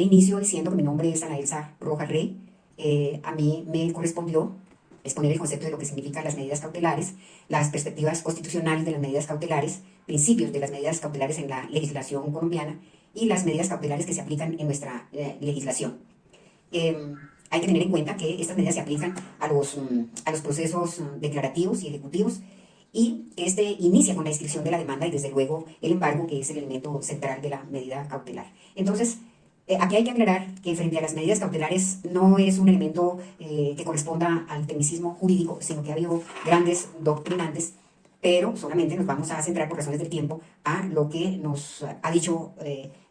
Inicio diciendo que mi nombre es Ana Elsa Rojas Rey. A mí me correspondió exponer el concepto de lo que significan las medidas cautelares, las perspectivas constitucionales de las medidas cautelares, principios de las medidas cautelares en la legislación colombiana y las medidas cautelares que se aplican en nuestra legislación. Hay que tener en cuenta que estas medidas se aplican a los procesos declarativos y ejecutivos y que este inicia con la inscripción de la demanda y desde luego el embargo, que es el elemento central de la medida cautelar. Entonces, aquí hay que aclarar que frente a las medidas cautelares no es un elemento que corresponda al tecnicismo jurídico, sino que ha habido grandes doctrinantes, pero solamente nos vamos a centrar por razones del tiempo a lo que nos ha dicho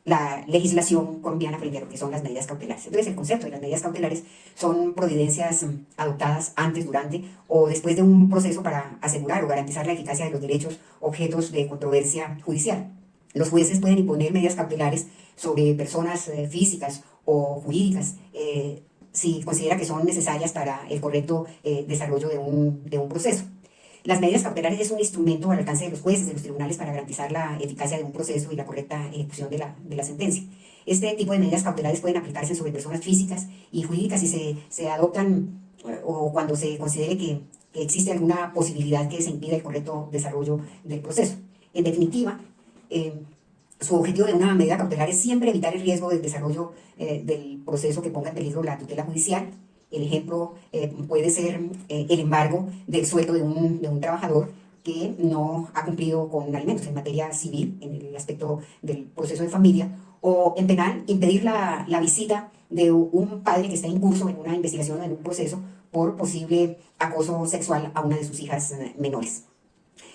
la legislación colombiana frente a lo que son las medidas cautelares. Entonces, el concepto de las medidas cautelares son providencias adoptadas antes, durante o después de un proceso para asegurar o garantizar la eficacia de los derechos objetos de controversia judicial. Los jueces pueden imponer medidas cautelares sobre personas físicas o jurídicas si considera que son necesarias para el correcto desarrollo de un proceso. Las medidas cautelares es un instrumento al alcance de los jueces, de los tribunales, para garantizar la eficacia de un proceso y la correcta ejecución de la sentencia. Este tipo de medidas cautelares pueden aplicarse sobre personas físicas y jurídicas si se adoptan o cuando se considere que existe alguna posibilidad que se impida el correcto desarrollo del proceso. En definitiva, su objetivo de una medida cautelar es siempre evitar el riesgo del desarrollo del proceso que ponga en peligro la tutela judicial. El ejemplo puede ser el embargo del sueldo de un trabajador que no ha cumplido con alimentos en materia civil, en el aspecto del proceso de familia, o en penal, impedir la visita de un padre que está en curso en una investigación o en un proceso por posible acoso sexual a una de sus hijas menores.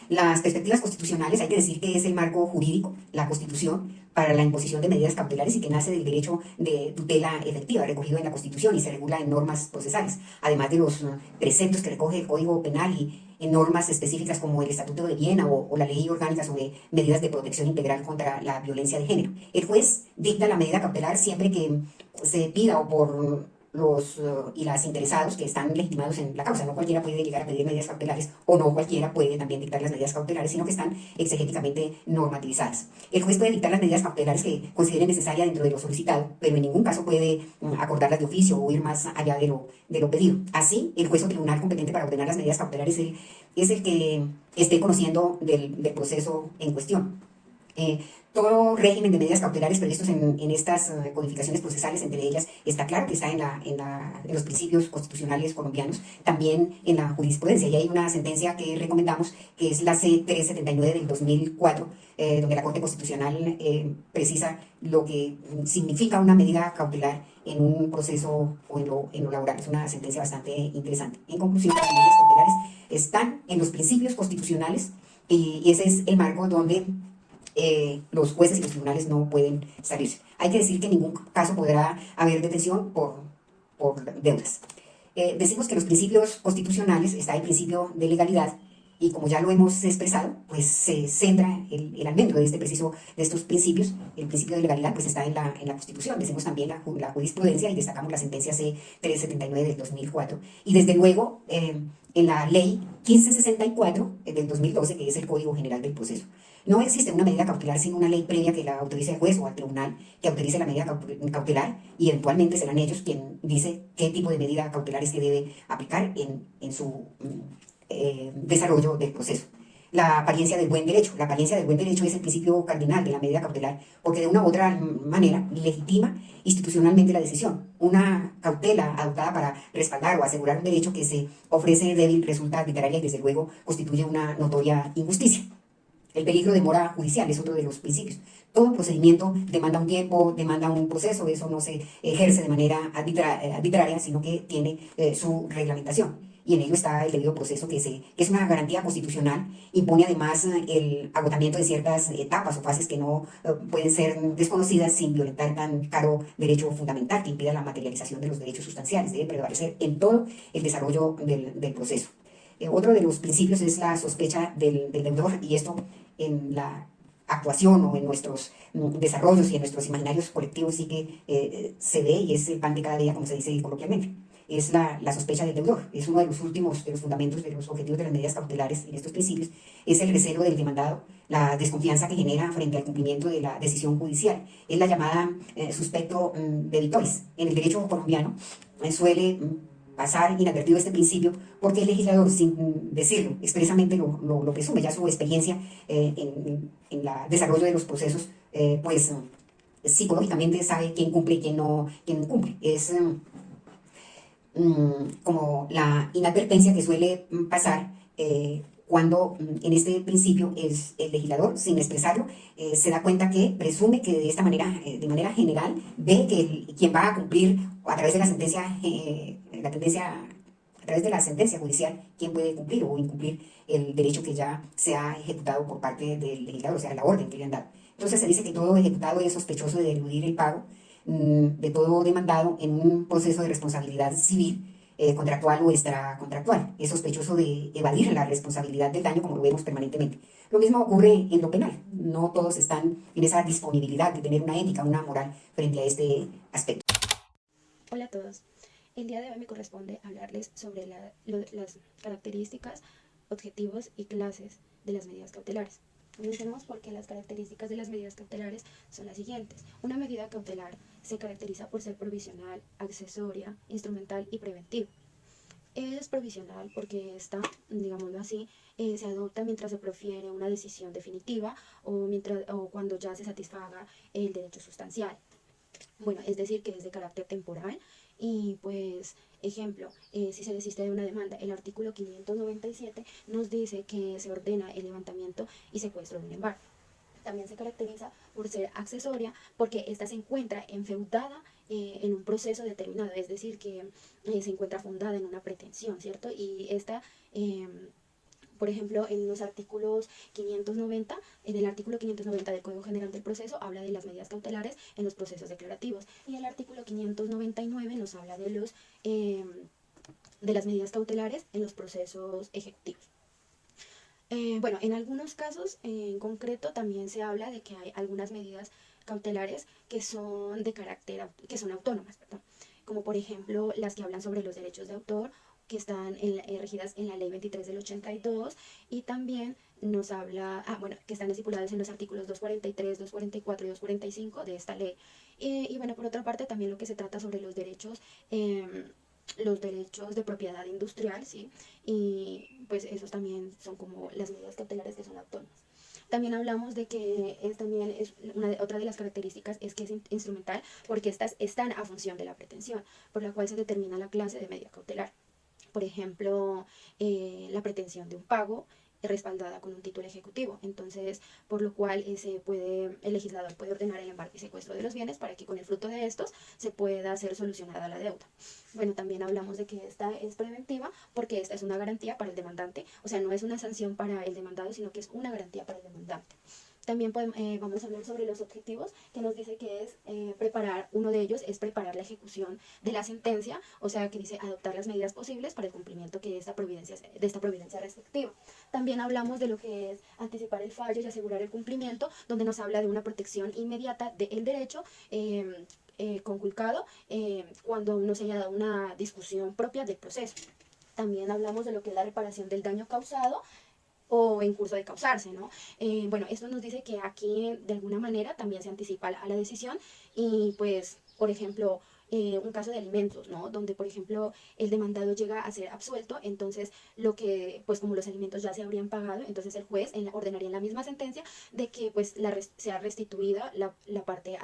Las perspectivas constitucionales, hay que decir que es el marco jurídico, la Constitución, para la imposición de medidas cautelares y que nace del derecho de tutela efectiva recogido en la Constitución y se regula en normas procesales, además de los preceptos que recoge el Código Penal y en normas específicas como el Estatuto de Viena o la Ley Orgánica sobre medidas de protección integral contra la violencia de género. El juez dicta la medida cautelar siempre que se pida o por los y las interesados que están legitimados en la causa. No cualquiera puede llegar a pedir medidas cautelares o no cualquiera puede también dictar las medidas cautelares, sino que están exegéticamente normativizadas. El juez puede dictar las medidas cautelares que considere necesaria dentro de lo solicitado, pero en ningún caso puede acordarlas de oficio o ir más allá de lo pedido. Así, el juez o tribunal competente para ordenar las medidas cautelares es el que esté conociendo del proceso en cuestión. Todo régimen de medidas cautelares previstos en estas codificaciones procesales, entre ellas, está claro que está en los principios constitucionales colombianos, también en la jurisprudencia. Y hay una sentencia que recomendamos, que es la C-379 del 2004, donde la Corte Constitucional precisa lo que significa una medida cautelar en un proceso o en lo laboral. Es una sentencia bastante interesante. En conclusión, las medidas cautelares están en los principios constitucionales y ese es el marco donde los jueces y los tribunales no pueden salirse. Hay que decir que en ningún caso podrá haber detención por deudas. Decimos que los principios constitucionales está el principio de legalidad y como ya lo hemos expresado, pues se centra el almendro de estos principios, el principio de legalidad, pues está en la Constitución. Decimos también la jurisprudencia y destacamos la sentencia C-379 del 2004. Y desde luego en la ley 1564 del 2012, que es el Código General del Proceso. No existe una medida cautelar sin una ley previa que la autorice al juez o al tribunal que autorice la medida cautelar y eventualmente serán ellos quien dice qué tipo de medida cautelar es que debe aplicar en su desarrollo del proceso. La apariencia del buen derecho. La apariencia del buen derecho es el principio cardinal de la medida cautelar porque de una u otra manera legitima institucionalmente la decisión. Una cautela adoptada para respaldar o asegurar un derecho que se ofrece débil resulta arbitraria y desde luego constituye una notoria injusticia. El peligro de mora judicial es otro de los principios. Todo procedimiento demanda un tiempo, demanda un proceso, eso no se ejerce de manera arbitraria, sino que tiene su reglamentación. Y en ello está el debido proceso, que es una garantía constitucional, impone además el agotamiento de ciertas etapas o fases que no pueden ser desconocidas sin violentar tan caro derecho fundamental que impida la materialización de los derechos sustanciales. Debe prevalecer en todo el desarrollo del proceso. Otro de los principios es la sospecha del deudor, y esto en la actuación o en nuestros desarrollos y en nuestros imaginarios colectivos sí que se ve y es el pan de cada día, como se dice coloquialmente. Es la sospecha del deudor. Es uno de los últimos de los fundamentos, de los objetivos de las medidas cautelares en estos principios. Es el recelo del demandado la desconfianza que genera frente al cumplimiento de la decisión judicial. Es la llamada suspecto de vitores. En el derecho colombiano suele pasar inadvertido este principio porque el legislador, sin decirlo expresamente, lo presume, ya su experiencia en el desarrollo de los procesos, pues psicológicamente sabe quién cumple y quién no cumple. Es como la inadvertencia que suele pasar cuando en este principio es el legislador, sin expresarlo, se da cuenta que presume que de manera general, ve que quien va a cumplir a través de la sentencia, a través de la sentencia judicial, quién puede cumplir o incumplir el derecho que ya se ha ejecutado por parte del legislador, o sea, la orden que le han dado. Entonces se dice que todo ejecutado es sospechoso de eludir el pago de todo demandado en un proceso de responsabilidad civil, contractual o extracontractual. Es sospechoso de evadir la responsabilidad del daño, como lo vemos permanentemente. Lo mismo ocurre en lo penal. No todos están en esa disponibilidad de tener una ética, una moral frente a este aspecto. Hola a todos. El día de hoy me corresponde hablarles sobre las características, objetivos y clases de las medidas cautelares. Comencemos porque las características de las medidas cautelares son las siguientes. Una medida cautelar se caracteriza por ser provisional, accesoria, instrumental y preventiva. Es provisional porque esta, digámoslo así, se adopta mientras se profiere una decisión definitiva o cuando ya se satisfaga el derecho sustancial. Bueno, es decir, que es de carácter temporal y pues, ejemplo, si se desiste de una demanda, el artículo 597 nos dice que se ordena el levantamiento y secuestro de un embargo. También se caracteriza por ser accesoria porque ésta se encuentra enfeudada en un proceso determinado, es decir, que se encuentra fundada en una pretensión, ¿cierto? Y esta... por ejemplo, en los artículos 590, en el artículo 590 del Código General del Proceso habla de las medidas cautelares en los procesos declarativos y el artículo 599 nos habla de las medidas cautelares en los procesos ejecutivos. Bueno, en algunos casos en concreto también se habla de que hay algunas medidas cautelares que son de carácter, que son autónomas, perdón, como por ejemplo las que hablan sobre los derechos de autor que están regidas en la ley 23 del 82 y también nos habla, bueno, que están estipuladas en los artículos 243, 244 y 245 de esta ley. Y bueno, por otra parte también lo que se trata sobre los derechos de propiedad industrial, ¿sí? Y pues esos también son como las medidas cautelares que son autónomas. También hablamos de que también es otra de las características es que es instrumental porque estas están a función de la pretensión, por la cual se determina la clase de medida cautelar. Por ejemplo, la pretensión de un pago respaldada con un título ejecutivo. Entonces, por lo cual el legislador puede ordenar el embargo y secuestro de los bienes para que con el fruto de estos se pueda hacer solucionada la deuda. Bueno, también hablamos de que esta es preventiva porque esta es una garantía para el demandante, o sea, no es una sanción para el demandado, sino que es una garantía para el demandante. También vamos a hablar sobre los objetivos, que nos dice que es uno de ellos es preparar la ejecución de la sentencia, o sea, que dice adoptar las medidas posibles para el cumplimiento de esta providencia respectiva. También hablamos de lo que es anticipar el fallo y asegurar el cumplimiento, donde nos habla de una protección inmediata del derecho conculcado cuando no se haya dado una discusión propia del proceso. También hablamos de lo que es la reparación del daño causado o en curso de causarse, ¿no? Bueno, esto nos dice que aquí de alguna manera también se anticipa a la decisión y pues, por ejemplo, un caso de alimentos, ¿no? Donde, por ejemplo, el demandado llega a ser absuelto, entonces pues como los alimentos ya se habrían pagado, entonces el juez ordenaría en la misma sentencia de que pues sea restituida la parte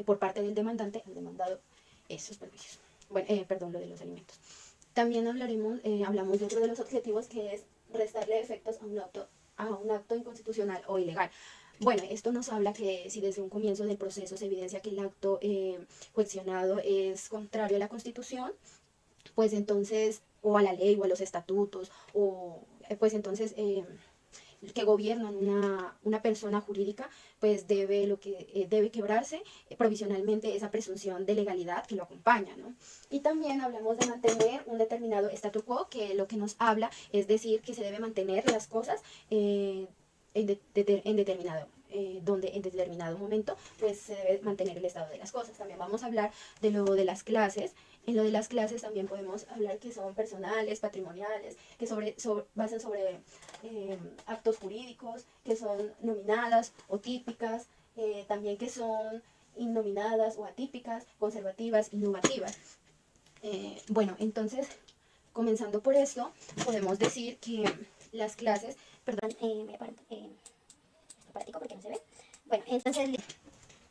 por parte del demandante al demandado esos perjuicios. Bueno, perdón, lo de los alimentos. También hablamos de otro de los objetivos que es restarle efectos a un acto inconstitucional o ilegal. Bueno, esto nos habla que si desde un comienzo del proceso se evidencia que el acto cuestionado es contrario a la Constitución, pues entonces, o a la ley, o a los estatutos, pues entonces que gobiernan una persona jurídica, pues debe quebrarse provisionalmente esa presunción de legalidad que lo acompaña, ¿no? Y también hablamos de mantener un determinado statu quo, que lo que nos habla es decir que se debe mantener las cosas donde en determinado momento pues se debe mantener el estado de las cosas. También vamos a hablar de lo de las clases En lo de las clases también podemos hablar que son personales, patrimoniales, que basan sobre actos jurídicos, que son nominadas o típicas, también que son innominadas o atípicas, conservativas y normativas. Bueno, entonces, comenzando por esto, podemos decir que las clases, perdón, voy a parar esto para ti porque no se ve. Bueno, entonces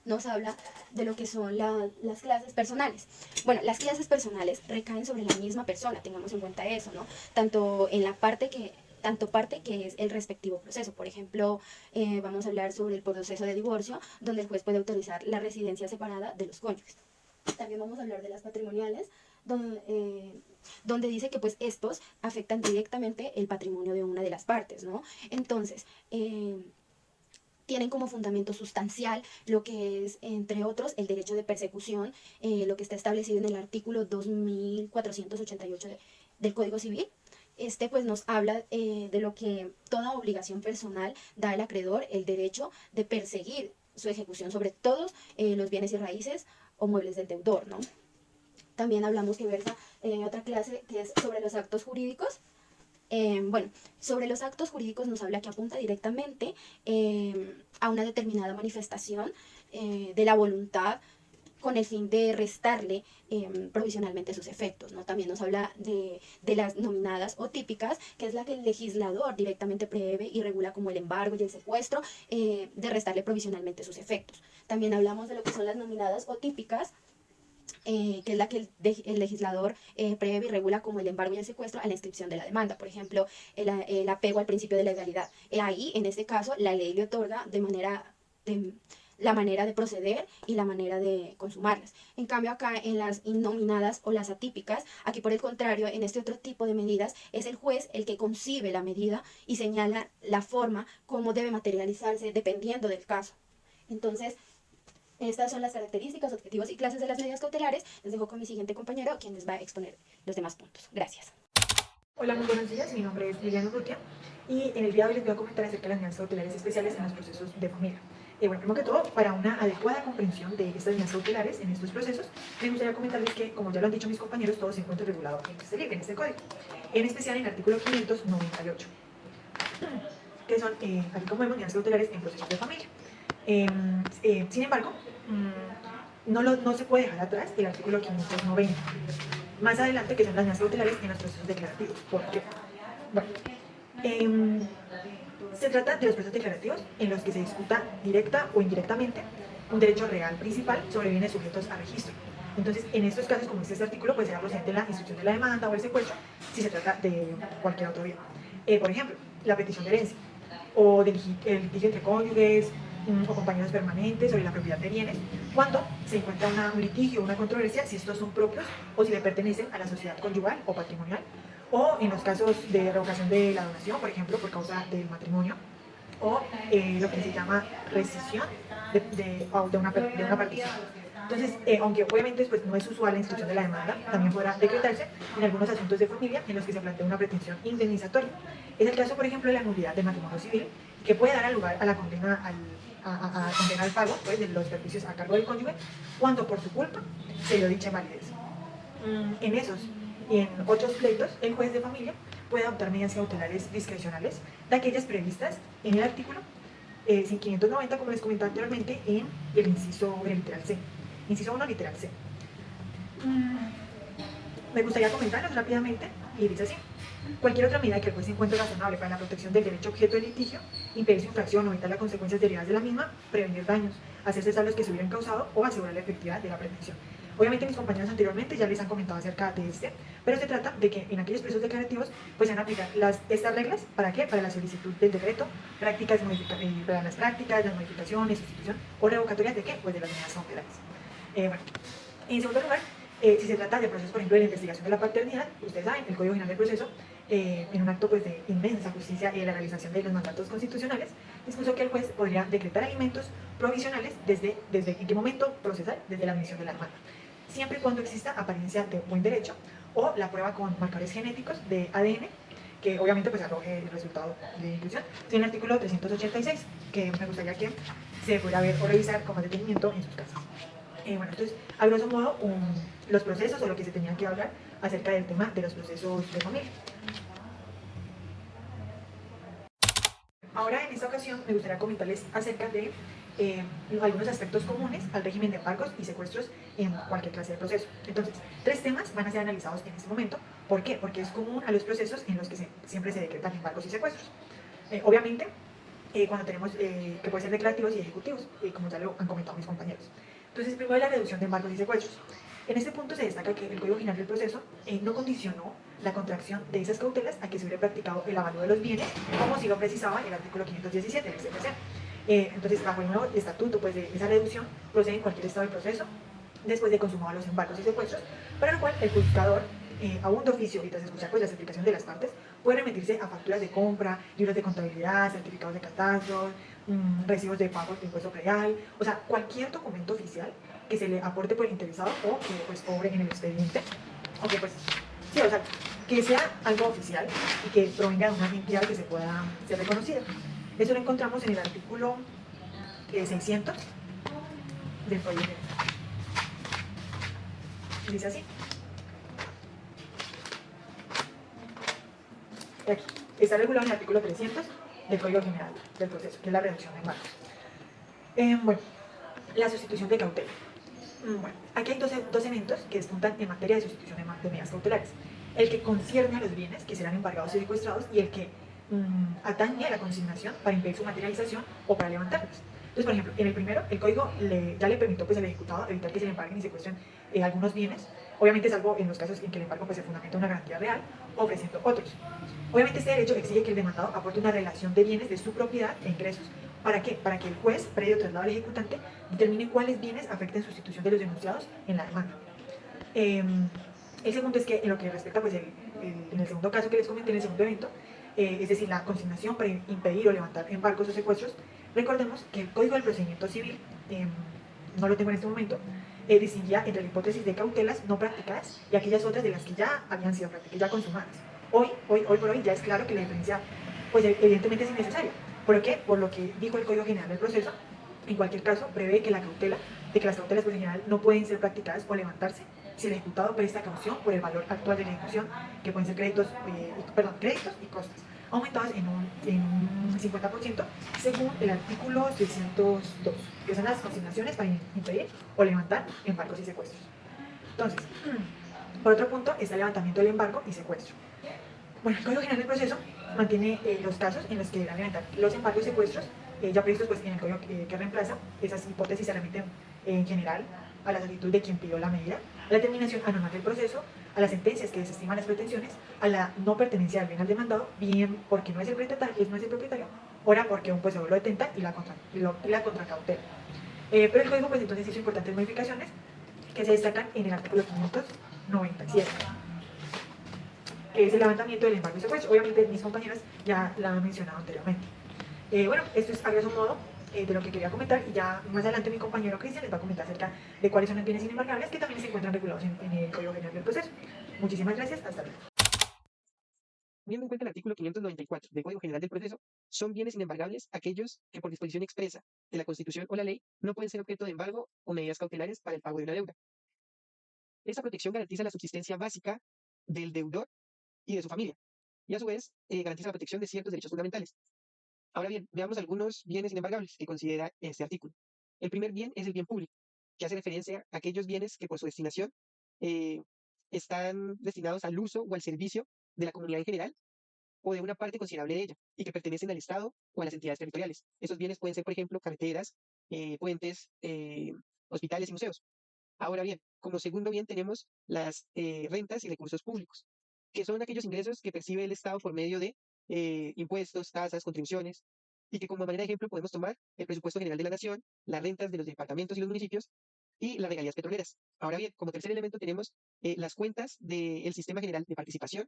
nos habla de lo que son las clases personales. Bueno, las clases personales recaen sobre la misma persona, tengamos en cuenta eso, ¿no? Tanto parte que es el respectivo proceso. Por ejemplo, vamos a hablar sobre el proceso de divorcio, donde el juez puede autorizar la residencia separada de los cónyuges. También vamos a hablar de las patrimoniales, donde dice que pues estos afectan directamente el patrimonio de una de las partes, ¿no? Entonces, tienen como fundamento sustancial lo que es, entre otros, el derecho de persecución, lo que está establecido en el artículo 2488 del Código Civil. Este pues nos habla de lo que toda obligación personal da al acreedor el derecho de perseguir su ejecución sobre todos los bienes y raíces o muebles del deudor, ¿no? También hablamos que versa otra clase que es sobre los actos jurídicos. Bueno, sobre los actos jurídicos nos habla que apunta directamente a una determinada manifestación de la voluntad con el fin de restarle provisionalmente sus efectos, ¿no? También nos habla de las nominadas o típicas, que es la que el legislador directamente prevé y regula como el embargo y el secuestro, de restarle provisionalmente sus efectos. También hablamos de lo que son las nominadas o típicas, que es la que el legislador prevé y regula como el embargo y el secuestro a la inscripción de la demanda. Por ejemplo, el apego al principio de legalidad. Ahí, en este caso, la ley le otorga la manera de proceder y la manera de consumarlas. En cambio, acá en las innominadas o las atípicas, aquí por el contrario, en este otro tipo de medidas, es el juez el que concibe la medida y señala la forma como debe materializarse dependiendo del caso. Entonces, estas son las características, objetivos y clases de las medidas cautelares. Les dejo con mi siguiente compañero, quien les va a exponer los demás puntos. Gracias. Hola, muy buenos días. Mi nombre es Liliana Urrutia y en el día de hoy les voy a comentar acerca de las medidas cautelares especiales en los procesos de familia. Bueno, primero que todo, para una adecuada comprensión de estas medidas cautelares en estos procesos, me gustaría comentarles que, como ya lo han dicho mis compañeros, todo se encuentra regulado en este libro, en este código, en especial en el artículo 598, que son, aquí como vemos, medidas cautelares en procesos de familia. Sin embargo, no se puede dejar atrás el artículo 590. Más adelante, que son las medidas cautelares en los procesos declarativos. ¿Por qué? Bueno, se trata de los procesos declarativos en los que se disputa directa o indirectamente un derecho real principal sobre bienes sujetos a registro. Entonces, en estos casos, como dice este artículo, pues será procedente la instrucción de la demanda o el secuestro si se trata de cualquier otro bien. Por ejemplo, la petición de herencia o el litigio entre cónyuges o compañeros permanentes sobre la propiedad de bienes, cuando se encuentra un litigio o una controversia, si estos son propios o si le pertenecen a la sociedad conyugal o patrimonial, o en los casos de revocación de la donación, por ejemplo, por causa del matrimonio, o lo que se llama rescisión de una partición. Entonces, aunque obviamente pues, no es usual la inscripción de la demanda, también podrá decretarse en algunos asuntos de familia en los que se plantea una pretensión indemnizatoria. Es el caso, por ejemplo, de la nulidad del matrimonio civil, que puede dar lugar a la condena al pago pues, de los servicios a cargo del cónyuge, cuando por su culpa se dio dicha validez. En esos y en otros pleitos, el juez de familia puede adoptar medidas cautelares discrecionales de aquellas previstas en el artículo 590, como les comentaba anteriormente, en el literal C. Inciso 1, literal C. Me gustaría comentarlos rápidamente y dice así. Cualquier otra medida que el juez encuentre razonable para la protección del derecho objeto del litigio, impedir su infracción o evitar las consecuencias derivadas de la misma, prevenir daños, hacer cesar los que se hubieran causado o asegurar la efectividad de la prevención. Obviamente mis compañeros anteriormente ya les han comentado acerca de este, pero se trata de que en aquellos procesos declarativos pues se van a aplicar estas reglas, ¿para qué? Para la solicitud del decreto, para las prácticas, las modificaciones, sustitución o revocatorias de qué? Pues de las medidas cautelares. Bueno, en segundo lugar, si se trata de procesos, por ejemplo, de la investigación de la paternidad, ustedes saben, el Código General del Proceso, en un acto pues, de inmensa justicia y de la realización de los mandatos constitucionales, dispuso que el juez podría decretar alimentos provisionales desde en qué momento procesal, desde la admisión de la demanda, siempre y cuando exista apariencia de buen derecho o la prueba con marcadores genéticos de ADN, que obviamente pues arroje el resultado de inclusión. Es el artículo 386, que me gustaría que se pudiera ver o revisar con más detenimiento en sus casas. Bueno, entonces, a grosso modo, los procesos o lo que se tenía que hablar acerca del tema de los procesos de familia. Ahora, en esta ocasión, me gustaría comentarles acerca de algunos aspectos comunes al régimen de embargos y secuestros en cualquier clase de proceso. Entonces, tres temas van a ser analizados en este momento. ¿Por qué? Porque es común a los procesos en los que siempre se decretan embargos y secuestros. Obviamente, cuando tenemos que pueden ser declarativos y ejecutivos, como ya lo han comentado mis compañeros. Entonces, primero la reducción de embargos y secuestros. En este punto se destaca que el Código General del Proceso no condicionó la contracción de esas cautelas a que se hubiera practicado el avalúo de los bienes, como si lo precisaba el artículo 517 del CPC. Entonces, bajo el nuevo estatuto pues, de esa reducción, procede en cualquier estado del proceso, después de consumados los embargos y secuestros, para lo cual el juzgador, aún de oficio y tras escuchar pues, la explicación de las partes, puede remitirse a facturas de compra, libros de contabilidad, certificados de catastro, recibos de pagos de impuesto predial, o sea, cualquier documento oficial que se le aporte por el interesado o que pues obre en el expediente, o que pues, sí, o sea, que sea algo oficial y que provenga de una entidad que se pueda ser reconocida. Eso lo encontramos en el artículo 600 del Código General. Dice así. Aquí está regulado en el artículo 300 del Código General del Proceso, que es la reducción de embargos. Bueno, la sustitución de cautela. Bueno, aquí hay dos eventos que despuntan en materia de sustitución de medidas cautelares. El que concierne a los bienes que serán embargados y secuestrados y el que atañe a la consignación para impedir su materialización o para levantarlos. Entonces, por ejemplo, en el primero, el código ya le permitió pues, al ejecutado evitar que se le embarguen y secuestren algunos bienes, obviamente salvo en los casos en que el embargo pues, se fundamenta una garantía real, ofreciendo otros. Obviamente este derecho exige que el demandado aporte una relación de bienes de su propiedad e ingresos. ¿Para qué? Para que el juez, previo traslado al ejecutante, determine cuáles bienes afecten sustitución de los denunciados en la demanda. El segundo es que en lo que respecta, pues, en el segundo caso que les comenté, en el segundo evento, es decir, la consignación para impedir o levantar embargos o secuestros, recordemos que el Código del Procedimiento Civil, no lo tengo en este momento, distinguía entre la hipótesis de cautelas no practicadas y aquellas otras de las que ya habían sido practicadas, ya consumadas. Hoy por hoy ya es claro que la diferencia, pues evidentemente es innecesaria. ¿Por qué? Por lo que dijo el Código General del Proceso, en cualquier caso, prevé que que las cautelas por general no pueden ser practicadas o levantarse si el ejecutado presta caución por el valor actual de la ejecución, que pueden ser créditos y costos, aumentados en un 50% según el artículo 602, que son las consignaciones para impedir o levantar embargos y secuestros. Entonces, por otro punto, está el levantamiento del embargo y secuestro. Bueno, el Código General del Proceso mantiene los casos en los que deberán levantar los embargos y secuestros ya previstos pues, en el código que reemplaza. Esas hipótesis se remiten en general a la solicitud de quien pidió la medida, a la terminación anormal del proceso, a las sentencias que desestiman las pretensiones, a la no pertenencia del bien al demandado, bien porque no es el propietario, ora porque un poseedor lo detenta y la contracautela. Pero el código pues entonces hizo importantes modificaciones que se destacan en el artículo 597, que es el levantamiento del embargo y secuestro. Obviamente mis compañeras ya la han mencionado anteriormente. Bueno, esto es a grosso modo de lo que quería comentar y ya más adelante mi compañero Cristian les va a comentar acerca de cuáles son los bienes inembargables que también se encuentran regulados en el Código General del Proceso. Muchísimas gracias, hasta luego. Teniendo en cuenta el artículo 594 del Código General del Proceso, son bienes inembargables aquellos que por disposición expresa de la Constitución o la ley no pueden ser objeto de embargo o medidas cautelares para el pago de una deuda. Esta protección garantiza la subsistencia básica del deudor y de su familia, y a su vez garantiza la protección de ciertos derechos fundamentales. Ahora bien, veamos algunos bienes inembargables que considera este artículo. El primer bien es el bien público, que hace referencia a aquellos bienes que por su destinación eh, están destinados al uso o al servicio de la comunidad en general o de una parte considerable de ella y que pertenecen al Estado o a las entidades territoriales. Esos bienes pueden ser, por ejemplo, carreteras, puentes, hospitales y museos. Ahora bien, como segundo bien tenemos las rentas y recursos públicos, que son aquellos ingresos que percibe el Estado por medio de impuestos, tasas, contribuciones, y que como manera de ejemplo podemos tomar el presupuesto general de la nación, las rentas de los departamentos y los municipios y las regalías petroleras. Ahora bien, como tercer elemento tenemos las cuentas del Sistema General de Participación,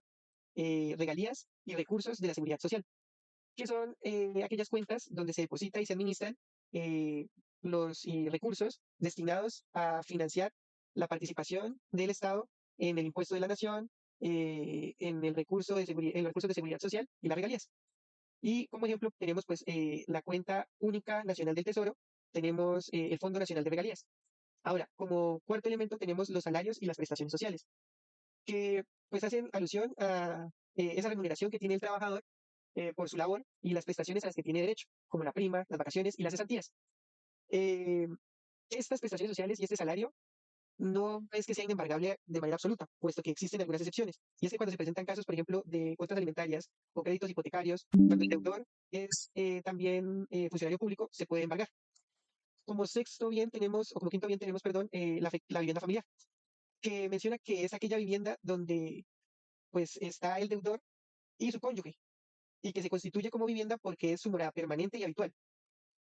regalías y recursos de la Seguridad Social, que son aquellas cuentas donde se deposita y se administran eh, los recursos destinados a financiar la participación del Estado en el impuesto de la nación, en el en los recursos de seguridad social y las regalías. Y como ejemplo tenemos pues la cuenta única nacional del Tesoro, tenemos el Fondo Nacional de Regalías. Ahora, como cuarto elemento tenemos los salarios y las prestaciones sociales, que pues hacen alusión a esa remuneración que tiene el trabajador por su labor y las prestaciones a las que tiene derecho, como la prima, las vacaciones y las cesantías. Eh, Estas prestaciones sociales y este salario no es que sea inembargable de manera absoluta, puesto que existen algunas excepciones. Y es que cuando se presentan casos, por ejemplo, de cuotas alimentarias o créditos hipotecarios, cuando el deudor es también funcionario público, se puede embargar. Como sexto bien tenemos, o como quinto bien tenemos, perdón, la vivienda familiar, que menciona que es aquella vivienda donde pues está el deudor y su cónyuge, y que se constituye como vivienda porque es su morada permanente y habitual.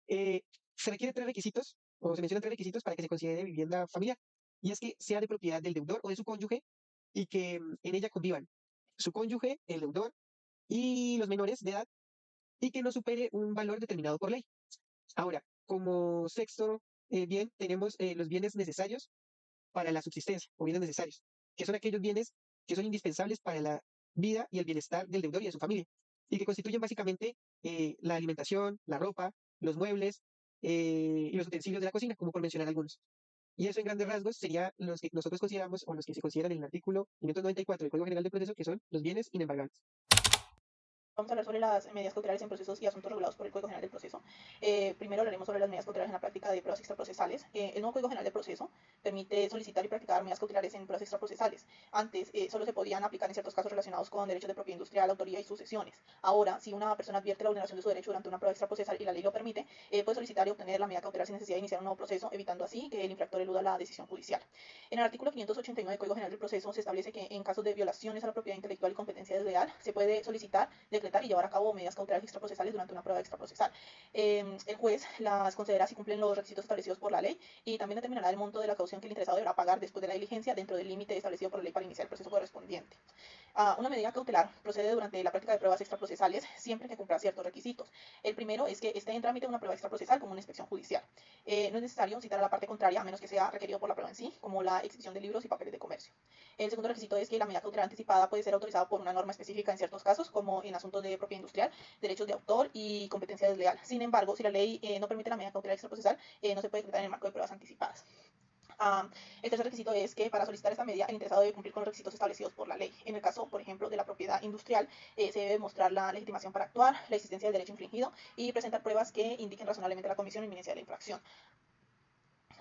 Eh, Se requieren tres requisitos, o se mencionan tres requisitos para que se considere vivienda familiar, y es que sea de propiedad del deudor o de su cónyuge y que en ella convivan su cónyuge, el deudor y los menores de edad, y que no supere un valor determinado por ley. Ahora, como sexto bien, tenemos los bienes necesarios para la subsistencia o bienes necesarios, que son aquellos bienes que son indispensables para la vida y el bienestar del deudor y de su familia, y que constituyen básicamente la alimentación, la ropa, los muebles y los utensilios de la cocina, como por mencionar algunos. Y eso en grandes rasgos sería los que nosotros consideramos o los que se consideran en el artículo 594 del Código General del Proceso, que son los bienes inembargables. Vamos a hablar sobre las medidas cautelares en procesos y asuntos regulados por el Código General del Proceso. Primero hablaremos sobre las medidas cautelares en la práctica de pruebas extraprocesales. El nuevo Código General del Proceso permite solicitar y practicar medidas cautelares en pruebas extraprocesales. Antes solo se podían aplicar en ciertos casos relacionados con derechos de propiedad industrial, autoría y sucesiones. Ahora, si una persona advierte la vulneración de su derecho durante una prueba extraprocesal y la ley lo permite, puede solicitar y obtener la medida cautelar sin necesidad de iniciar un nuevo proceso, evitando así que el infractor eluda la decisión judicial. En el artículo 589 del Código General del Proceso se establece que en casos de violaciones a la propiedad intelectual y competencia desleal se puede solicitar, decretar y llevar a cabo medidas cautelares extraprocesales durante una prueba extraprocesal. El juez las considera si cumplen los requisitos establecidos por la ley y también determinará el monto de la caución que el interesado deberá pagar después de la diligencia dentro del límite establecido por la ley para iniciar el proceso correspondiente. Una medida cautelar procede durante la práctica de pruebas extraprocesales siempre que cumpla ciertos requisitos. El primero es que esté en trámite una prueba extraprocesal como una inspección judicial. No es necesario citar a la parte contraria a menos que sea requerido por la prueba en sí, como la exhibición de libros y papeles de comercio. El segundo requisito es que la medida cautelar anticipada puede ser autorizada por una norma específica en ciertos casos, como en asuntos de propiedad industrial, derechos de autor y competencia desleal. Sin embargo, si la ley no permite la medida cautelar extraprocesal, no se puede decretar en el marco de pruebas anticipadas. El tercer requisito es que para solicitar esta medida el interesado debe cumplir con los requisitos establecidos por la ley. En el caso, por ejemplo, de la propiedad industrial, se debe mostrar la legitimación para actuar, la existencia del derecho infringido y presentar pruebas que indiquen razonablemente la comisión o inminencia de la infracción.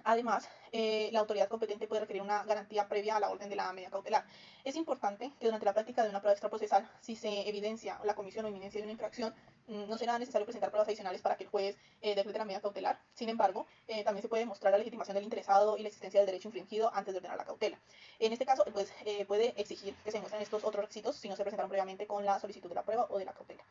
Además, la autoridad competente puede requerir una garantía previa a la orden de la medida cautelar. Es importante que durante la práctica de una prueba extraprocesal, si se evidencia la comisión o inminencia de una infracción, no será necesario presentar pruebas adicionales para que el juez decrete la medida cautelar. Sin embargo, también se puede mostrar la legitimación del interesado y la existencia del derecho infringido antes de ordenar la cautela. En este caso, el juez puede exigir que se muestren estos otros requisitos si no se presentaron previamente con la solicitud de la prueba o de la cautela.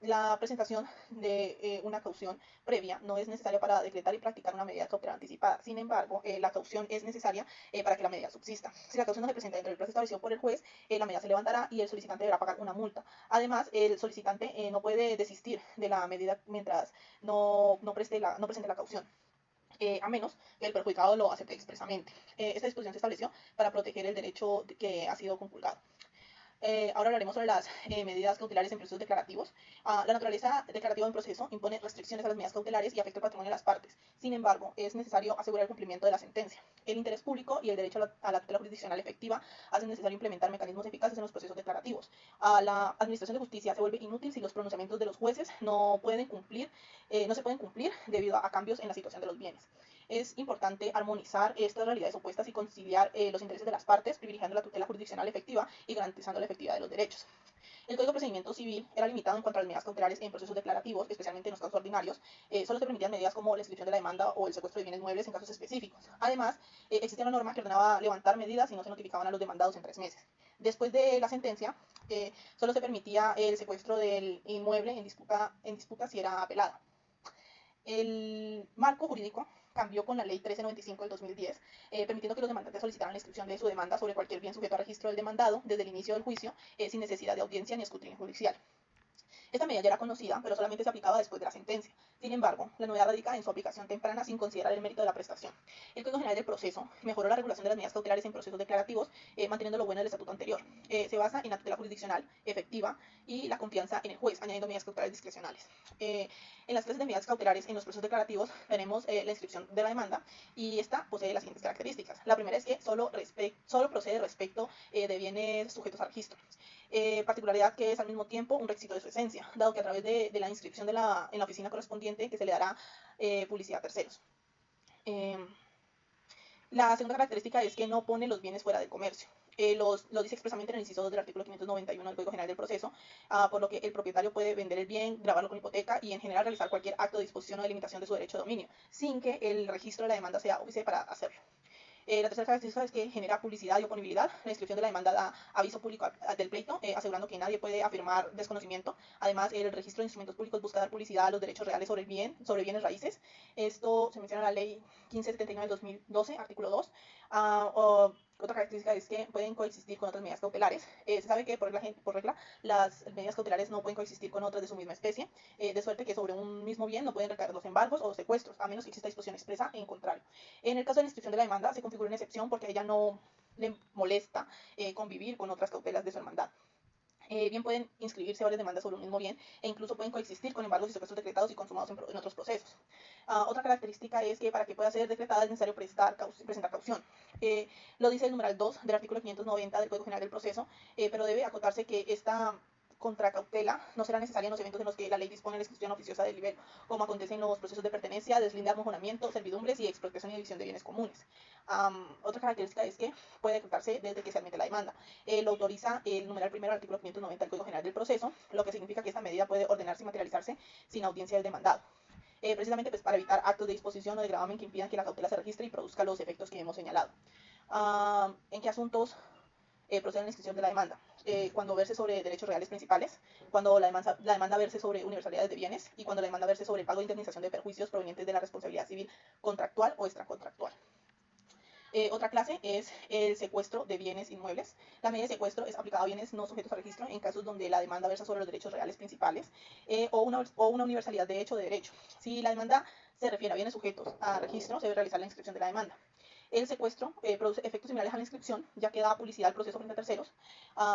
La presentación de una caución previa no es necesaria para decretar y practicar una medida cautelar anticipada. Sin embargo, la caución es necesaria para que la medida subsista. Si la caución no se presenta dentro del plazo establecido por el juez, la medida se levantará y el solicitante deberá pagar una multa. Además, el solicitante no puede desistir de la medida mientras no presente la caución. A menos que el perjudicado lo acepte expresamente. Esta disposición se estableció para proteger el derecho que ha sido conculcado. Ahora hablaremos sobre las medidas cautelares en procesos declarativos. La naturaleza declarativa de un proceso impone restricciones a las medidas cautelares y afecta el patrimonio de las partes. Sin embargo, es necesario asegurar el cumplimiento de la sentencia. El interés público y el derecho a la tutela jurisdiccional efectiva hacen necesario implementar mecanismos eficaces en los procesos declarativos. La administración de justicia se vuelve inútil si los pronunciamientos de los jueces no se pueden cumplir debido a cambios en la situación de los bienes. Es importante armonizar estas realidades opuestas y conciliar los intereses de las partes, privilegiando la tutela jurisdiccional efectiva y garantizando la efectividad de los derechos. El Código de Procedimiento Civil era limitado en cuanto a las medidas cautelares en procesos declarativos, especialmente en los casos ordinarios. Solo se permitían medidas como la inscripción de la demanda o el secuestro de bienes muebles en casos específicos. Además, existía una norma que ordenaba levantar medidas si no se notificaban a los demandados en 3 meses. Después de la sentencia, solo se permitía el secuestro del inmueble en disputa si era apelada. El marco jurídico cambió con la ley 1395 del 2010, permitiendo que los demandantes solicitaran la inscripción de su demanda sobre cualquier bien sujeto a registro del demandado desde el inicio del juicio, sin necesidad de audiencia ni escrutinio judicial. Esta medida ya era conocida, pero solamente se aplicaba después de la sentencia. Sin embargo, la novedad radica en su aplicación temprana sin considerar el mérito de la prestación. El Código General del Proceso mejoró la regulación de las medidas cautelares en procesos declarativos, manteniendo lo bueno del estatuto anterior. Se basa en la tutela jurisdiccional efectiva y la confianza en el juez, añadiendo medidas cautelares discrecionales. En las clases de medidas cautelares en los procesos declarativos tenemos la inscripción de la demanda, y esta posee las siguientes características. La primera es que solo procede respecto de bienes sujetos a registro. Particularidad que es al mismo tiempo un requisito de su esencia, dado que a través de la inscripción en la oficina correspondiente que se le dará publicidad a terceros. La segunda característica es que no pone los bienes fuera del comercio. Lo dice expresamente en el inciso 2 del artículo 591 del Código General del Proceso, por lo que el propietario puede vender el bien, grabarlo con hipoteca y en general realizar cualquier acto de disposición o de limitación de su derecho de dominio, sin que el registro de la demanda sea óbice para hacerlo. La tercera característica es que genera publicidad y oponibilidad. La inscripción de la demanda da aviso público del pleito, asegurando que nadie puede afirmar desconocimiento. Además, el registro de instrumentos públicos busca dar publicidad a los derechos reales sobre el bien, sobre bienes raíces. Esto se menciona en la Ley 1579/2012, artículo 2. Otra característica es que pueden coexistir con otras medidas cautelares. Se sabe que por regla las medidas cautelares no pueden coexistir con otras de su misma especie, de suerte que sobre un mismo bien no pueden recaer los embargos o secuestros, a menos que exista disposición expresa en contrario. En el caso de la inscripción de la demanda, se configura una excepción porque a ella no le molesta convivir con otras cautelas de su hermandad. Bien pueden inscribirse varias demandas sobre un mismo bien e incluso pueden coexistir con embargos y secuestros decretados y consumados en otros procesos. Otra característica es que para que pueda ser decretada es necesario presentar caución. Lo dice el numeral 2 del artículo 590 del Código General del Proceso, pero debe acotarse que esta contracautela no será necesaria en los eventos en los que la ley dispone de la exclusión oficiosa del nivel, como acontece en los procesos de pertenencia, deslinde, armojonamiento, servidumbres y expropiación y división de bienes comunes. Otra característica es que puede decretarse desde que se admite la demanda. Lo autoriza el numeral primero del artículo 590 del Código General del Proceso, lo que significa que esta medida puede ordenarse y materializarse sin audiencia del demandado. Precisamente pues, para evitar actos de disposición o de gravamen que impidan que la cautela se registre y produzca los efectos que hemos señalado. ¿En qué asuntos procede la inscripción de la demanda? Cuando verse sobre derechos reales principales, cuando la demanda verse sobre universalidades de bienes y cuando la demanda verse sobre el pago de indemnización de perjuicios provenientes de la responsabilidad civil contractual o extracontractual. Otra clase es el secuestro de bienes inmuebles. La medida de secuestro es aplicada a bienes no sujetos a registro en casos donde la demanda versa sobre los derechos reales principales o una universalidad de hecho o de derecho. Si la demanda se refiere a bienes sujetos a registro, se debe realizar la inscripción de la demanda. El secuestro produce efectos similares a la inscripción, ya que da publicidad al proceso frente a terceros.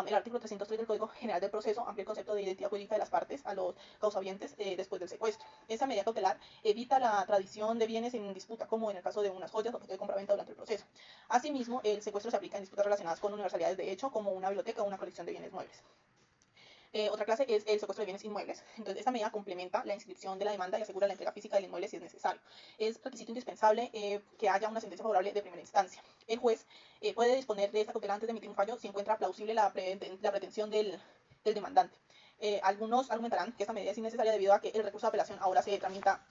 El artículo 303 del Código General del Proceso amplía el concepto de identidad jurídica de las partes a los causavientes después del secuestro. Esa medida cautelar evita la tradición de bienes en disputa, como en el caso de unas joyas objeto de compraventa durante el proceso. Asimismo, el secuestro se aplica en disputas relacionadas con universalidades de hecho, como una biblioteca o una colección de bienes muebles. Otra clase es el secuestro de bienes inmuebles. Entonces, esta medida complementa la inscripción de la demanda y asegura la entrega física del inmueble si es necesario. Es requisito indispensable que haya una sentencia favorable de primera instancia. El juez puede disponer de esta cautela antes de emitir un fallo si encuentra plausible la pretensión del demandante. Algunos argumentarán que esta medida es innecesaria debido a que el recurso de apelación ahora se tramita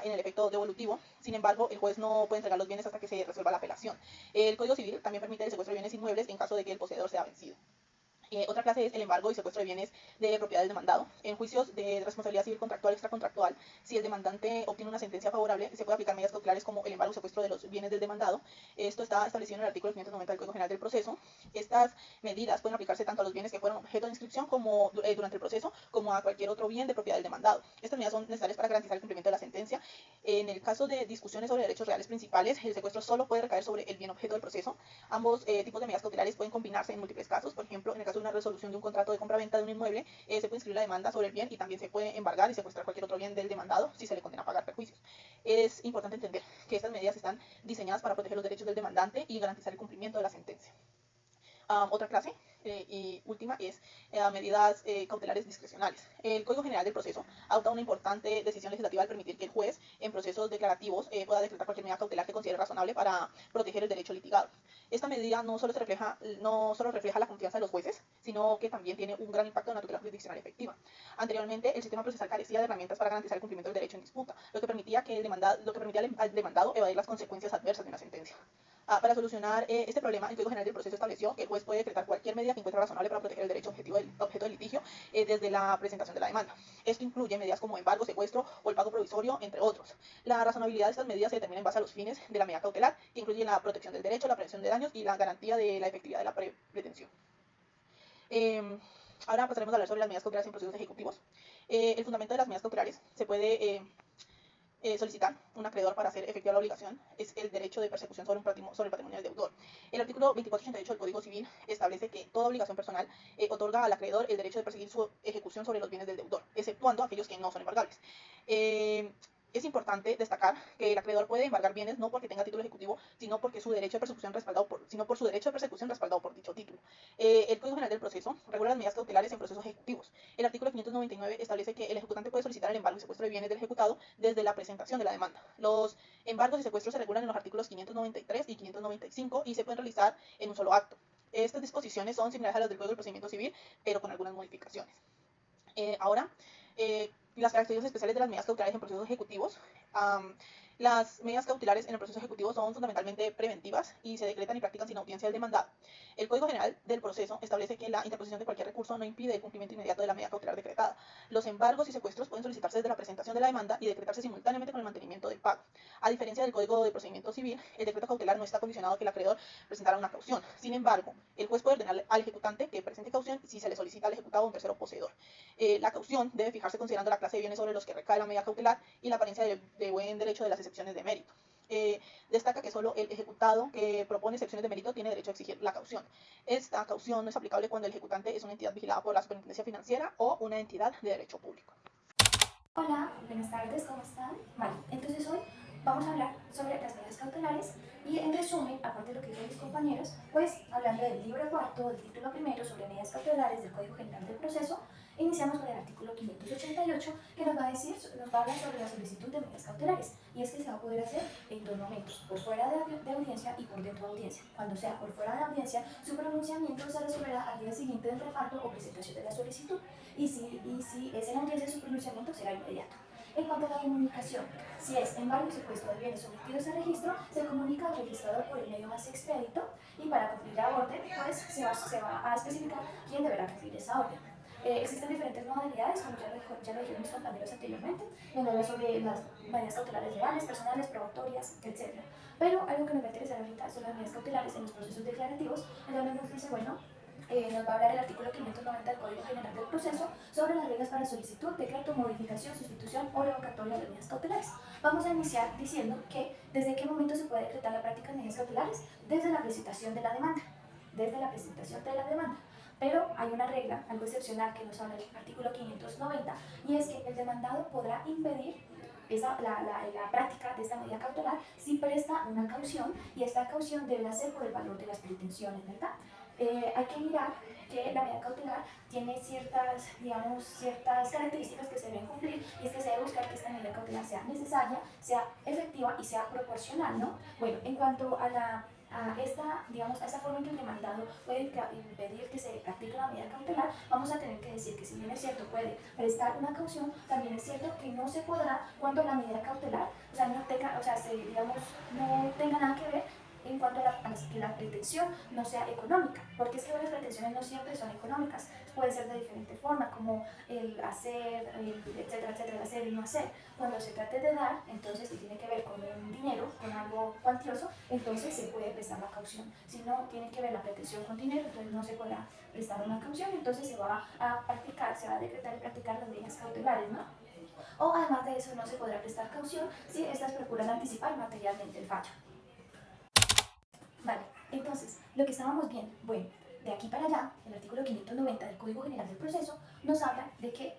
en el efecto devolutivo. Sin embargo, el juez no puede entregar los bienes hasta que se resuelva la apelación. El Código Civil también permite el secuestro de bienes inmuebles en caso de que el poseedor sea vencido. Otra clase es el embargo y secuestro de bienes de propiedad del demandado. En juicios de responsabilidad civil contractual o extracontractual, si el demandante obtiene una sentencia favorable, se puede aplicar medidas cautelares como el embargo y secuestro de los bienes del demandado. Esto está establecido en el artículo 590 del Código General del Proceso. Estas medidas pueden aplicarse tanto a los bienes que fueron objeto de inscripción como durante el proceso, como a cualquier otro bien de propiedad del demandado. Estas medidas son necesarias para garantizar el cumplimiento de la sentencia. En el caso de discusiones sobre derechos reales principales, el secuestro solo puede recaer sobre el bien objeto del proceso. Ambos tipos de medidas cautelares pueden combinarse en múltiples casos. Por ejemplo, en el caso de una resolución de un contrato de compraventa de un inmueble, se puede inscribir la demanda sobre el bien y también se puede embargar y secuestrar cualquier otro bien del demandado si se le condena a pagar perjuicios. Es importante entender que estas medidas están diseñadas para proteger los derechos del demandante y garantizar el cumplimiento de la sentencia. Otra clase y última es medidas cautelares discrecionales. El Código General del Proceso adopta una importante decisión legislativa al permitir que el juez en procesos declarativos pueda decretar cualquier medida cautelar que considere razonable para proteger el derecho litigado. Esta medida no solo refleja la confianza de los jueces, sino que también tiene un gran impacto en la tutela jurisdiccional efectiva. Anteriormente, el sistema procesal carecía de herramientas para garantizar el cumplimiento del derecho en disputa, lo que permitía al demandado evadir las consecuencias adversas de una sentencia. Para solucionar este problema, el Código General del Proceso estableció que el juez puede decretar cualquier medida que encuentre razonable para proteger el derecho objeto del litigio desde la presentación de la demanda. Esto incluye medidas como embargo, secuestro o el pago provisorio, entre otros. La razonabilidad de estas medidas se determina en base a los fines de la medida cautelar, que incluyen la protección del derecho, la prevención de daños y la garantía de la efectividad de la pretensión. Ahora pasaremos a hablar sobre las medidas cautelares en procesos ejecutivos. El fundamento de las medidas cautelares se puede solicitar un acreedor para hacer efectiva la obligación es el derecho de persecución sobre el patrimonio del deudor. El artículo 2488 del Código Civil establece que toda obligación personal otorga al acreedor el derecho de perseguir su ejecución sobre los bienes del deudor, exceptuando aquellos que no son embargables. Es importante destacar que el acreedor puede embargar bienes no porque tenga título ejecutivo, sino porque su derecho de persecución por su derecho de persecución respaldado por dicho título. El Código General del Proceso regula las medidas cautelares en procesos ejecutivos. El artículo 599 establece que el ejecutante puede solicitar el embargo y secuestro de bienes del ejecutado desde la presentación de la demanda. Los embargos y secuestros se regulan en los artículos 593 y 595 y se pueden realizar en un solo acto. Estas disposiciones son similares a las del Código del Procedimiento Civil, pero con algunas modificaciones. Ahora, las características especiales de las medidas cautelares en procesos ejecutivos. Las medidas cautelares en el proceso ejecutivo son fundamentalmente preventivas y se decretan y practican sin audiencia del demandado. El Código General del Proceso establece que la interposición de cualquier recurso no impide el cumplimiento inmediato de la medida cautelar decretada. Los embargos y secuestros pueden solicitarse desde la presentación de la demanda y decretarse simultáneamente con el mantenimiento del pago. A diferencia del Código de Procedimiento Civil, el decreto cautelar no está condicionado a que el acreedor presentara una caución. Sin embargo, el juez puede ordenar al ejecutante que presente caución si se le solicita al ejecutado un tercero poseedor. La caución debe fijarse considerando la clase de bienes sobre los que recae la medida cautelar y la apariencia de buen derecho de las excepciones de mérito. Destaca que solo el ejecutado que propone excepciones de mérito tiene derecho a exigir la caución. Esta caución no es aplicable cuando el ejecutante es una entidad vigilada por la Superintendencia Financiera o una entidad de derecho público. Hola, buenas tardes, ¿cómo están? Vale, entonces hoy vamos a hablar sobre las medidas cautelares y en resumen, aparte de lo que dijeron mis compañeros, pues hablando del libro cuarto, del título primero sobre medidas cautelares del Código General del Proceso, iniciamos con el artículo 588 que nos va a hablar sobre la solicitud de medidas cautelares y es que se va a poder hacer en dos momentos, por fuera de audiencia y por dentro de audiencia. Cuando sea por fuera de audiencia, su pronunciamiento se resolverá al día siguiente del reparto o presentación de la solicitud y si es en audiencia, su pronunciamiento será inmediato. En cuanto a la comunicación, si es embargo y secuestro de bienes sometidos a registro, se comunica al registrador por el medio más expedito y para cumplir la orden, pues se va a especificar quién deberá cumplir esa orden. Existen diferentes modalidades, como ya lo dijeron mis compañeros anteriormente, donde habla sobre las medidas cautelares reales, personales, probatorias, etc. Pero algo que nos va a interesar ahorita son las medidas cautelares en los procesos declarativos, en donde nos dice, bueno, nos va a hablar el artículo 590 del Código General del Proceso sobre las reglas para solicitud, decreto, modificación, sustitución o revocatoria de medidas cautelares. Vamos a iniciar diciendo que desde qué momento se puede decretar la práctica de medidas cautelares, desde la presentación de la demanda, Pero hay una regla, algo excepcional que nos habla el artículo 590, y es que el demandado podrá impedir la práctica de esta medida cautelar si presta una caución, y esta caución deberá ser por el valor de las pretensiones, ¿verdad? Hay que mirar que la medida cautelar tiene ciertas características que se deben cumplir, y es que se debe buscar que esta medida cautelar sea necesaria, sea efectiva y sea proporcional, ¿no? Bueno, en cuanto a esta forma en que el demandado puede impedir que se aplique una medida cautelar, vamos a tener que decir que si bien es cierto puede prestar una caución, también es cierto que no se podrá cuando la medida cautelar, no tenga nada que ver en cuanto a que la pretensión no sea económica, porque es que las pretensiones no siempre son económicas, pueden ser de diferente forma, como el hacer, etcétera, el hacer y no hacer. Cuando se trate de dar, entonces, y tiene que ver con un dinero, con algo cuantioso, entonces se puede prestar la caución. Si no tiene que ver la pretensión con dinero, entonces no se podrá prestar una caución, entonces se va a decretar y practicar las medidas cautelares, ¿no? O además de eso, no se podrá prestar caución si estas procuran anticipar materialmente el fallo. Vale, entonces, lo que estábamos viendo, bueno, de aquí para allá, el artículo 590 del Código General del Proceso nos habla de que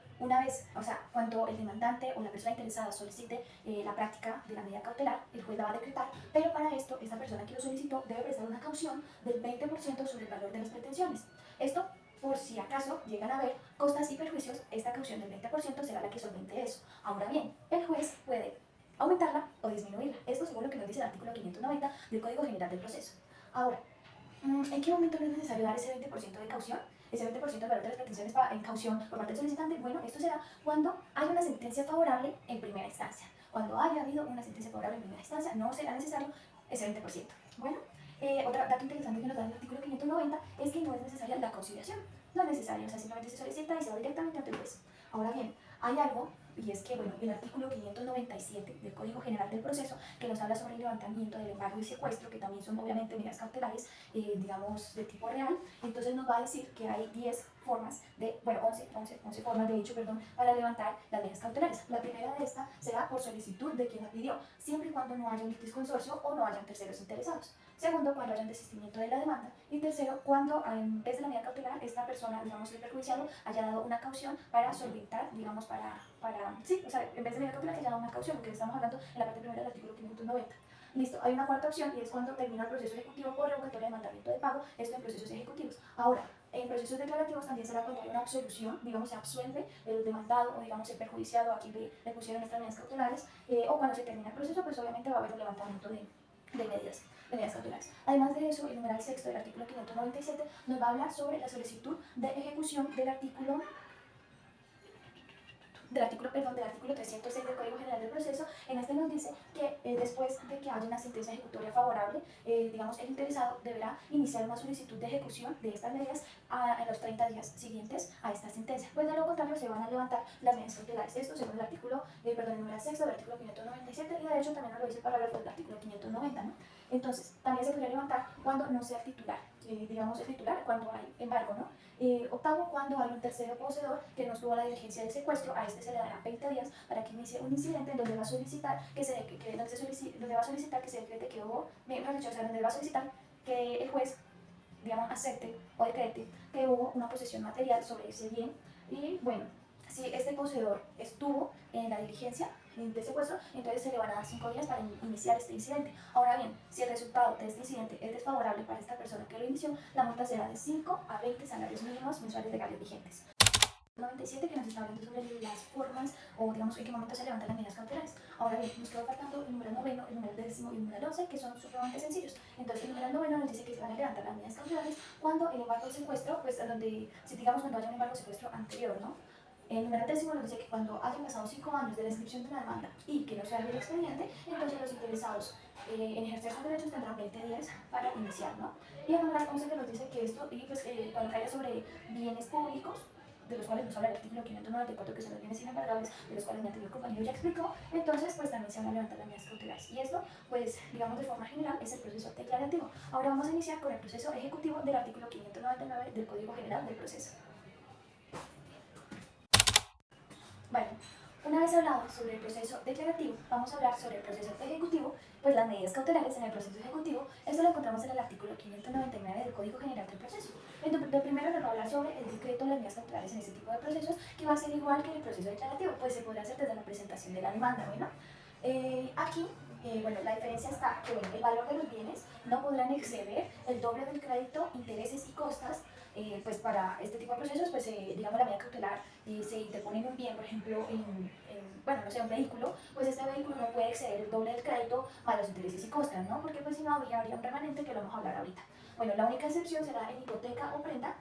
cuando el demandante o la persona interesada solicite la práctica de la medida cautelar, el juez la va a decretar, pero para esto, esta persona que lo solicitó debe prestar una caución del 20% sobre el valor de las pretensiones. Esto, por si acaso llegan a haber costas y perjuicios, esta caución del 20% será la que solvente eso. Ahora bien, el juez puede aumentarla o disminuirla. Esto según lo que nos dice el artículo 590 del Código General del Proceso. Ahora, ¿en qué momento no es necesario dar ese 20% de caución? Ese 20% del valor de las pretensiones en caución por parte del solicitante. Bueno, esto será cuando hay una sentencia favorable en primera instancia. Cuando haya habido una sentencia favorable en primera instancia, no será necesario ese 20%. Bueno, otro dato interesante que nos da el artículo 590 es que no es necesaria la conciliación. No es necesario, simplemente se solicita y se va directamente ante el juez. Ahora bien, hay algo y es que, bueno, el artículo 597 del Código General del Proceso, que nos habla sobre el levantamiento del embargo y secuestro, que también son obviamente medidas cautelares, digamos, de tipo real, entonces nos va a decir que hay 10 formas de, bueno, 11 formas de hecho, perdón, para levantar las medidas cautelares. La primera de estas será por solicitud de quien la pidió, siempre y cuando no haya un litisconsorcio o no hayan terceros interesados. Segundo, cuando haya un desistimiento de la demanda. Y tercero, cuando en vez de la medida cautelar, esta persona, digamos, el perjudiciado, haya dado una caución para solventar, digamos, sí, o sea, en vez de medida cautelar, que haya dado una caución, porque estamos hablando en la parte primera del artículo 590. Listo, hay una cuarta opción y es cuando termina el proceso ejecutivo por revocatoria de mandamiento de pago, esto en procesos ejecutivos. Ahora, en procesos declarativos también será cuando hay una absolución, digamos, se absuelve el demandado o, digamos, el perjudiciado a quien le pusieron estas medidas cautelares, o cuando se termina el proceso, pues obviamente va a haber un levantamiento de medidas cautelares. Además de eso, el numeral sexto del artículo 597 nos va a hablar sobre la solicitud de ejecución del artículo 306 del Código General del Proceso. En este nos dice que después de que haya una sentencia ejecutoria favorable, digamos, el interesado deberá iniciar una solicitud de ejecución de estas medidas en los 30 días siguientes a esta sentencia. Pues de lo contrario se van a levantar las medidas cautelares. Esto según el artículo, el numeral sexto del artículo 597 y de hecho también nos lo dice el parágrafo del artículo 590, ¿no? Entonces, también se podría levantar cuando no sea titular, digamos el titular, cuando hay embargo, ¿no? Octavo, cuando hay un tercero poseedor que no estuvo a la diligencia del secuestro, a este se le dará 20 días para que inicie un incidente en donde va a solicitar que se decrete que hubo, mejor dicho, o sea, donde va a solicitar que el juez, digamos, acepte o decrete que hubo una posesión material sobre ese bien. Y bueno, si este poseedor estuvo en la diligencia de secuestro, entonces se le van a dar 5 días para iniciar este incidente. Ahora bien, si el resultado de este incidente es desfavorable para esta persona que lo inició, la multa será de 5 a 20 salarios mínimos mensuales legales vigentes. 97 que nos está hablando sobre las formas o digamos en qué momento se levantan las medidas cautelares. Ahora bien, nos quedó faltando el número noveno, el número décimo y el número 11 que son supremamente sencillos. Entonces el número noveno nos dice que se van a levantar las medidas cautelares cuando el embargo de secuestro, pues donde, si digamos cuando haya un embargo de secuestro anterior, ¿no? El número décimo nos dice que cuando hayan pasado 5 años de la inscripción de la demanda y que no se abierto el expediente, entonces los interesados en ejercer sus derechos tendrán 20 días para iniciar, ¿no? Y el número 11 que nos dice que esto, y pues cuando caiga sobre bienes públicos, de los cuales nos habla el artículo 594, que son los bienes inembargables, de los cuales mi anterior compañero ya explicó, entonces pues también se van a levantar las medidas cautelares. Y esto, pues digamos de forma general, es el proceso declarativo. Ahora vamos a iniciar con el proceso ejecutivo del artículo 599 del Código General del Proceso. Bueno, una vez hablado sobre el proceso declarativo, vamos a hablar sobre el proceso ejecutivo, pues las medidas cautelares en el proceso ejecutivo. Esto lo encontramos en el artículo 599 del Código General del Proceso. Entonces, de primero nos va a hablar sobre el decreto de las medidas cautelares en este tipo de procesos, que va a ser igual que en el proceso declarativo, pues se podrá hacer desde la presentación de la demanda, ¿bueno? Aquí, bueno, la diferencia está que bueno, el valor de los bienes no podrán exceder el doble del crédito, intereses y costas. Pues para este tipo de procesos, pues digamos la medida cautelar se interpone en un bien, por ejemplo, bueno, no sé, un vehículo, pues este vehículo no puede exceder el doble del crédito más los intereses y costas, ¿no? Porque pues si no habría un remanente que lo vamos a hablar ahorita. Bueno, la única excepción será en hipoteca o prenda,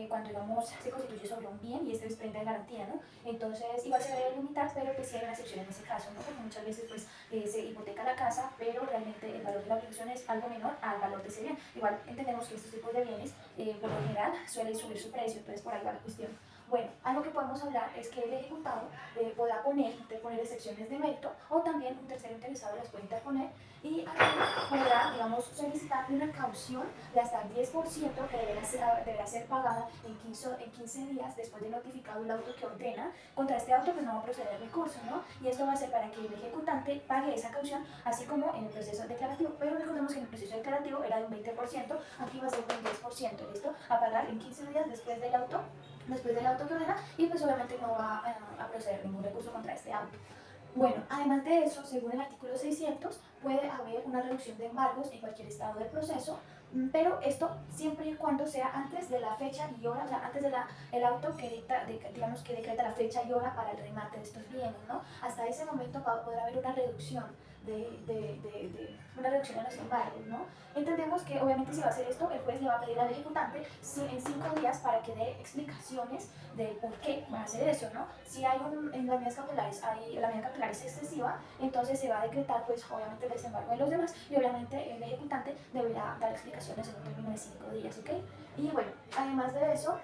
cuando digamos se constituye sobre un bien y este es prenda de garantía, ¿no? Entonces igual se debe limitar, pero pues sí hay una excepción en ese caso, ¿no? Porque muchas veces pues se hipoteca la casa, pero realmente el valor de la obligación es algo menor al valor de ese bien. Igual entendemos que estos tipos de bienes, por lo general, suelen subir su precio, entonces por ahí va la cuestión. Bueno, algo que podemos hablar es que el ejecutado podrá interponer excepciones de mérito o también un tercero interesado las puede interponer y aquí podrá, digamos, solicitar una caución de hasta el 10% que deberá ser pagada en 15 días después de notificado el auto que ordena. Contra este auto pues no va a proceder el recurso, ¿no? Y esto va a ser para que el ejecutante pague esa caución, así como en el proceso declarativo. Pero recordemos que en el proceso declarativo era de un 20%, aquí va a ser de un 10%, ¿listo? A pagar en 15 días después del auto que ordena y pues obviamente no va a proceder ningún recurso contra este auto. Bueno, además de eso, según el artículo 600, puede haber una reducción de embargos en cualquier estado del proceso, pero esto siempre y cuando sea antes de la fecha y hora, o sea, antes del auto que digamos que decreta la fecha y hora para el remate de estos bienes, ¿no? Hasta ese momento va a poder haber una reducción una reducción en los embargos, ¿no? Entendemos que obviamente si va a hacer esto, el juez le va a pedir al ejecutante en 5 días para que dé explicaciones de por qué va a hacer eso, ¿no? Si hay en las medidas cautelares, la medida cautelar es excesiva, entonces se va a decretar pues obviamente el desembarco de los demás y obviamente el ejecutante deberá dar explicaciones en un término de 5 días, ¿ok? Y bueno, además de eso,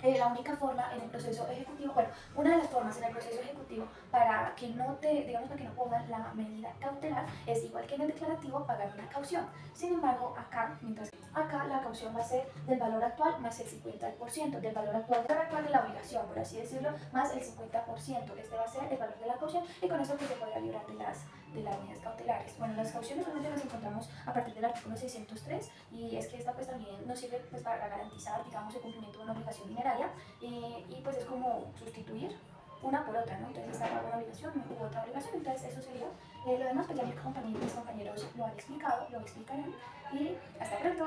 la única forma en el proceso ejecutivo, bueno, una de las formas en el proceso ejecutivo para que no te, digamos, para que no pongan la medida cautelar es igual que en el declarativo pagar una caución. Sin embargo, acá la caución va a ser del valor actual más el 50%, del valor actual de la obligación, por así decirlo, más el 50%. Este va a ser el valor de la caución y con eso pues se podrá librar de las medidas cautelares. Bueno, las cauciones solamente las encontramos a partir del artículo 603 y es que esta pues también nos sirve pues para garantizar, digamos, el cumplimiento de una obligación mineraria y pues es como sustituir una por otra, ¿no? Entonces esta una obligación u otra obligación, entonces eso sería. Lo demás pues ya mis compañeros lo han explicado, lo explicarán y hasta pronto.